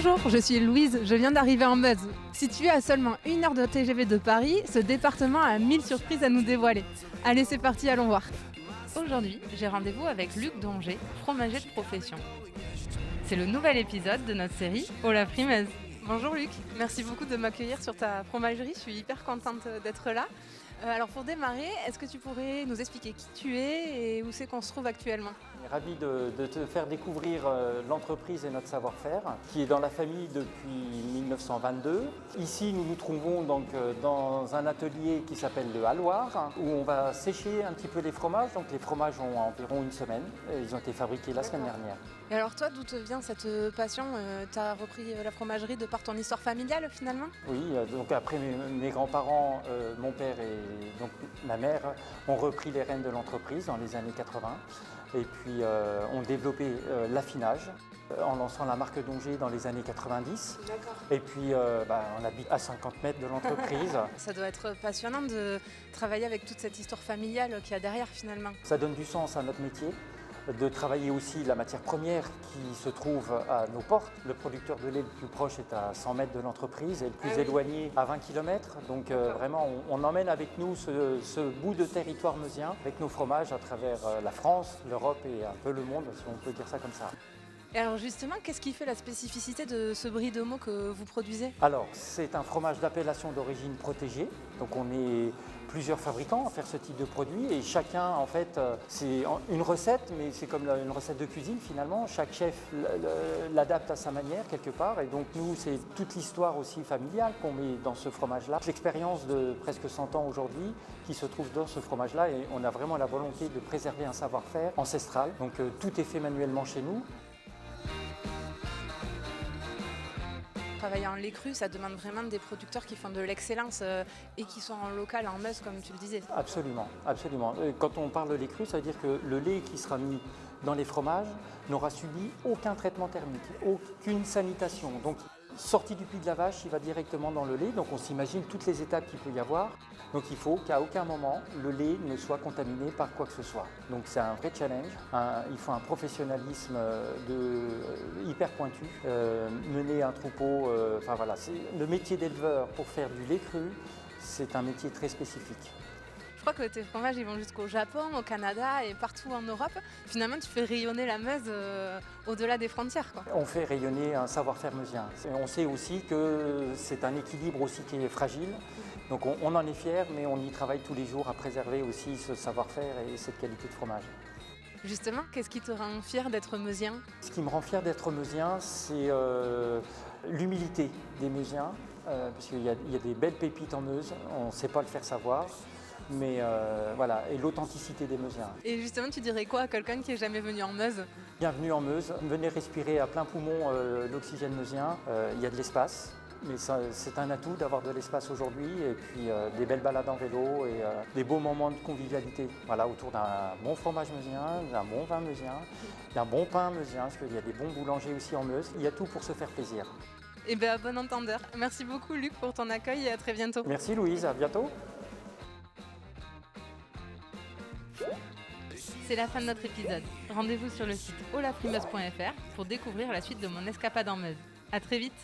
Bonjour, je suis Louise, je viens d'arriver en Meuse. Situé à seulement 1 heure de TGV de Paris, ce département a 1000 surprises à nous dévoiler. Allez, c'est parti, allons voir. Aujourd'hui, j'ai rendez-vous avec Luc Donget, fromager de profession. C'est le nouvel épisode de notre série Oh la Frimeuse. Bonjour Luc, merci beaucoup de m'accueillir sur ta fromagerie, je suis hyper contente d'être là. Alors pour démarrer, est-ce que tu pourrais nous expliquer qui tu es et où c'est qu'on se trouve actuellement ? Ravi de te faire découvrir l'entreprise et notre savoir-faire qui est dans la famille depuis 1922. Ici, nous nous trouvons donc dans un atelier qui s'appelle le Halloir où on va sécher un petit peu les fromages. Donc les fromages ont environ une semaine. Ils ont été fabriqués la semaine dernière. Et alors toi, d'où te vient cette passion ? Tu as repris la fromagerie de par ton histoire familiale finalement ? Oui, donc après mes grands-parents, mon père et donc ma mère ont repris les rênes de l'entreprise dans les années 80 et puis ont développé l'affinage en lançant la marque Donget dans les années 90. D'accord. Et puis on habite à 50 mètres de l'entreprise. Ça doit être passionnant de travailler avec toute cette histoire familiale qu'il y a derrière finalement. Ça donne du sens à notre métier. De travailler aussi la matière première qui se trouve à nos portes. Le producteur de lait le plus proche est à 100 mètres de l'entreprise et le plus éloigné à 20 km. Donc vraiment, on emmène avec nous ce bout de territoire meusien avec nos fromages à travers la France, l'Europe et un peu le monde, si on peut dire ça comme ça. Et alors justement, qu'est-ce qui fait la spécificité de ce brie de meaux que vous produisez ? Alors, c'est un fromage d'appellation d'origine protégée. Donc on est plusieurs fabricants à faire ce type de produit et chacun, en fait, c'est une recette, mais c'est comme une recette de cuisine finalement. Chaque chef l'adapte à sa manière quelque part et donc nous, c'est toute l'histoire aussi familiale qu'on met dans ce fromage-là. L'expérience de presque 100 ans aujourd'hui qui se trouve dans ce fromage-là et on a vraiment la volonté de préserver un savoir-faire ancestral. Donc tout est fait manuellement chez nous. Travailler en lait cru, ça demande vraiment des producteurs qui font de l'excellence et qui sont en local, en Meuse, comme tu le disais. Absolument, absolument. Quand on parle de lait cru, ça veut dire que le lait qui sera mis dans les fromages n'aura subi aucun traitement thermique, aucune sanitation. Donc, sorti du puits de la vache, il va directement dans le lait. Donc, on s'imagine toutes les étapes qu'il peut y avoir. Donc, il faut qu'à aucun moment, le lait ne soit contaminé par quoi que ce soit. Donc, c'est un vrai challenge. Il faut un professionnalisme hyper pointu. Mener un troupeau, le métier d'éleveur pour faire du lait cru, c'est un métier très spécifique. Je crois que tes fromages ils vont jusqu'au Japon, au Canada et partout en Europe. Finalement, tu fais rayonner la Meuse au-delà des frontières, quoi. On fait rayonner un savoir-faire meusien. On sait aussi que c'est un équilibre aussi qui est fragile. Donc on en est fiers, mais on y travaille tous les jours à préserver aussi ce savoir-faire et cette qualité de fromage. Justement, qu'est-ce qui te rend fier d'être meusien ? Ce qui me rend fier d'être meusien, c'est l'humilité des Meusiens, parce qu'il y a des belles pépites en Meuse, on ne sait pas le faire savoir. Mais et l'authenticité des Meusiens. Et justement, tu dirais quoi à quelqu'un qui n'est jamais venu en Meuse ? Bienvenue en Meuse, venez respirer à plein poumon l'oxygène meusien, il y a de l'espace. Mais c'est un atout d'avoir de l'espace aujourd'hui et puis des belles balades en vélo et des beaux moments de convivialité. Voilà, autour d'un bon fromage meusien, d'un bon vin meusien, d'un bon pain meusien, parce qu'il y a des bons boulangers aussi en Meuse. Il y a tout pour se faire plaisir. Eh bien, à bon entendeur. Merci beaucoup Luc pour ton accueil et à très bientôt. Merci Louise, à bientôt. C'est la fin de notre épisode. Rendez-vous sur le site olafrimeuse.fr pour découvrir la suite de mon escapade en Meuse. À très vite.